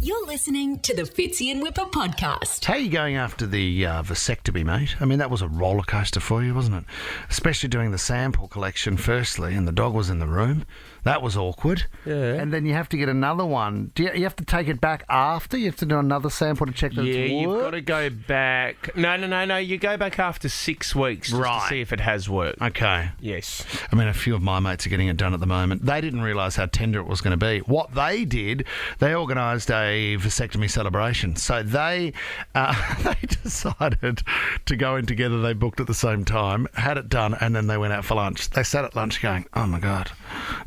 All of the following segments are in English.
You're listening to the Fitzy and Wippa podcast. How are you going after the vasectomy, mate? I mean, that was a roller coaster for you, wasn't it? Especially doing the sample collection firstly, and the dog was in the room. That was awkward. Yeah. And then you have to get another one. Do you have to take it back after? You have to do another sample to check that it's worked? Yeah, you've got to go back. No. You go back after 6 weeks just to see if it has worked. Okay. Yes. I mean, a few of my mates are getting it done at the moment. They didn't realise how tender it was going to be. What they did, they organised a vasectomy celebration. So they decided to go in together. They booked at the same time, had it done, and then they went out for lunch. They sat at lunch going, oh, my God,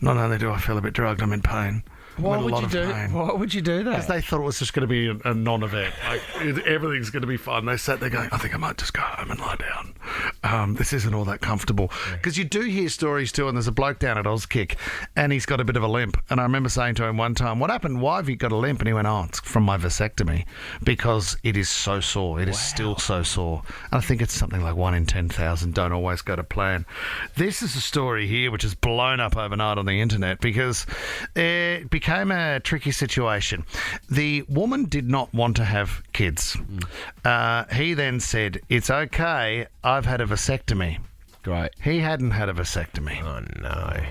not only do I feel a bit drugged, I'm in pain. Why would you do that? Because they thought it was just going to be a non-event. Like, everything's going to be fine. They sat there going, I think I might just go home and lie down. This isn't all that comfortable. Because you do hear stories too, and there's a bloke down at Auskick, and he's got a bit of a limp. And I remember saying to him one time, what happened? Why have you got a limp? And he went, it's from my vasectomy. Because it is so sore. It is still so sore. And I think it's something like 1 in 10,000 don't always go to plan. This is a story here which has blown up overnight on the internet because it became a tricky situation. The woman did not want to have kids. He then said, it's okay, I've had a vasectomy. Great. He hadn't had a vasectomy. Oh, no.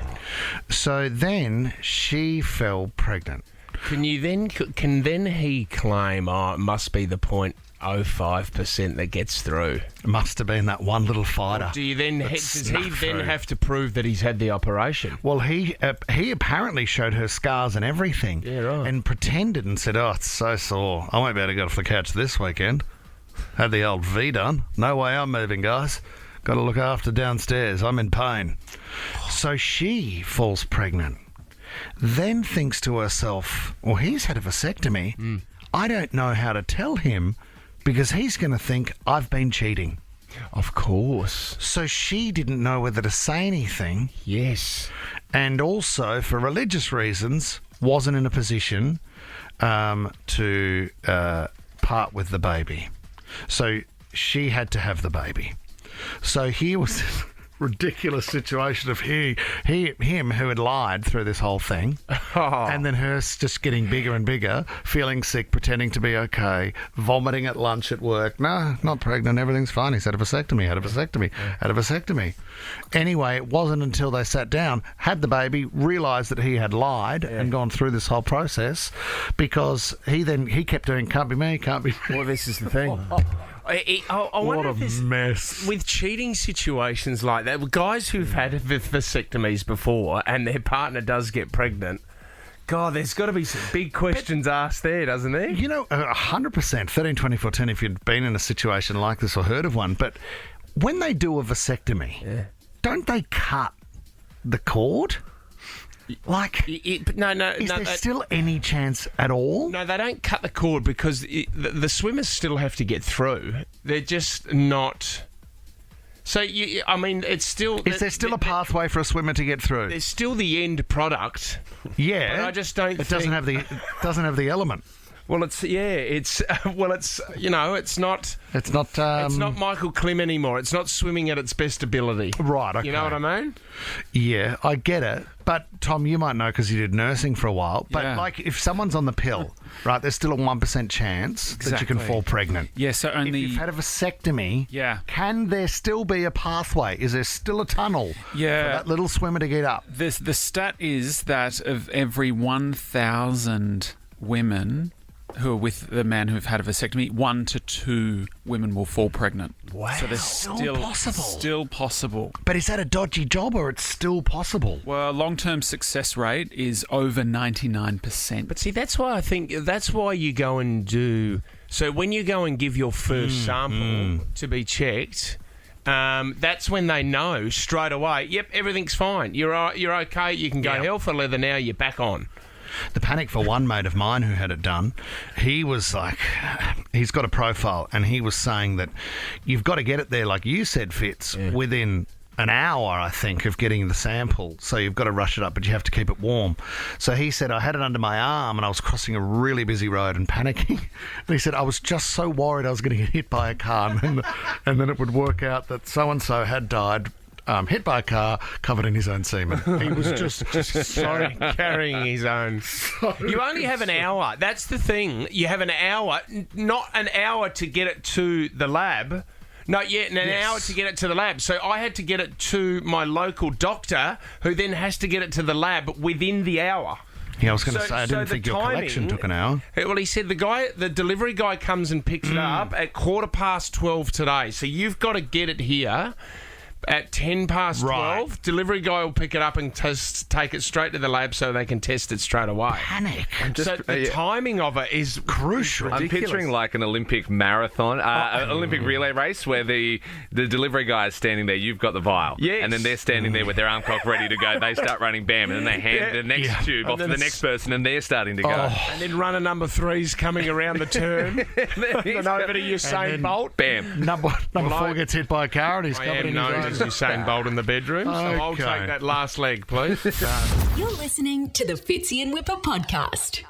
So then she fell pregnant. Can then he claim, it must be the 0.05% that gets through? It must have been that one little fighter. Does he then have to prove that he's had the operation? Well, he apparently showed her scars and everything. Yeah, right. And pretended and said, it's so sore. I won't be able to get off the couch this weekend. Had the old V done. No way I'm moving, guys. Got to look after downstairs. I'm in pain. So she falls pregnant. Then thinks to herself, well, he's had a vasectomy. I don't know how to tell him because he's going to think I've been cheating. Of course. So she didn't know whether to say anything. Yes. And also, for religious reasons, wasn't in a position to part with the baby. So she had to have the baby. So here was this ridiculous situation of him who had lied through this whole thing, and then her just getting bigger and bigger, feeling sick, pretending to be okay, vomiting at lunch at work. No, not pregnant, everything's fine. He's had a vasectomy, had a vasectomy. Anyway, it wasn't until they sat down, had the baby, realised that he had lied and gone through this whole process, because he kept doing, can't be me. Well, this is the thing. I wonder What a mess. With cheating situations like that, with guys who've had vasectomies before and their partner does get pregnant, God, there's got to be some big questions asked there, doesn't there? 100%, 13, 24, 10, if you'd been in a situation like this or heard of one, but when they do a vasectomy, don't they cut the cord? Like, is there still any chance at all? No, they don't cut the cord because the swimmers still have to get through. They're just not. So, it's still. Is there still a pathway for a swimmer to get through? There's still the end product. Yeah, but I just don't. It doesn't have the element. Well, it's not. It's not Michael Klim anymore. It's not swimming at its best ability. Right. Okay. You know what I mean? Yeah, I get it. But Tom, you might know because you did nursing for a while. But like, if someone's on the pill, right, there's still a 1% chance that you can fall pregnant. Yeah. So only if you've had a vasectomy. Yeah. Can there still be a pathway? Is there still a tunnel? Yeah. For that little swimmer to get up? The stat is that of every 1,000 women who are with the man who've had a vasectomy, 1 to 2 women will fall pregnant. Wow. So there's Still possible. But is that a dodgy job or it's still possible? Well, long-term success rate is over 99%. But see, that's why you go and do. So when you go and give your first sample to be checked, that's when they know straight away. Yep, everything's fine. You're okay. You can go hell for leather now. You're back on. The panic for one mate of mine who had it done, he was like, he's got a profile, and he was saying that you've got to get it there, like you said, Fitz, within an hour, I think, of getting the sample. So you've got to rush it up, but you have to keep it warm. So he said, I had it under my arm and I was crossing a really busy road and panicking. And he said, I was just so worried I was going to get hit by a car and then it would work out that so-and-so had died hit by a car, covered in his own semen. He was just carrying his own. You only have an hour. That's the thing. You have an hour, not an hour to get it to the lab. Not yet, and an hour to get it to the lab. So I had to get it to my local doctor, who then has to get it to the lab within the hour. Yeah, I was going to say, I didn't think your collection took an hour. Well, he said the delivery guy comes and picks it up at 12:15 today. So you've got to get it here at 12:10. Right. Delivery guy will pick it up and take it straight to the lab so they can test it straight away. Panic. So the timing of it is crucial. I'm picturing like an Olympic marathon, Olympic relay race where the delivery guy is standing there, you've got the vial. Yes. And then they're standing there with their arm cock ready to go. They start running, bam, and then they hand the next tube off to the next person and they're starting to go. And then runner number 3's coming around the turn. And over to Usain Bolt. Bam. Number 4 gets hit by a car and he's I covered am in known his as own. Usain Bolt in the bedroom, so I'll Okay. take that last leg, please. You're listening to the Fitzy and Wippa podcast.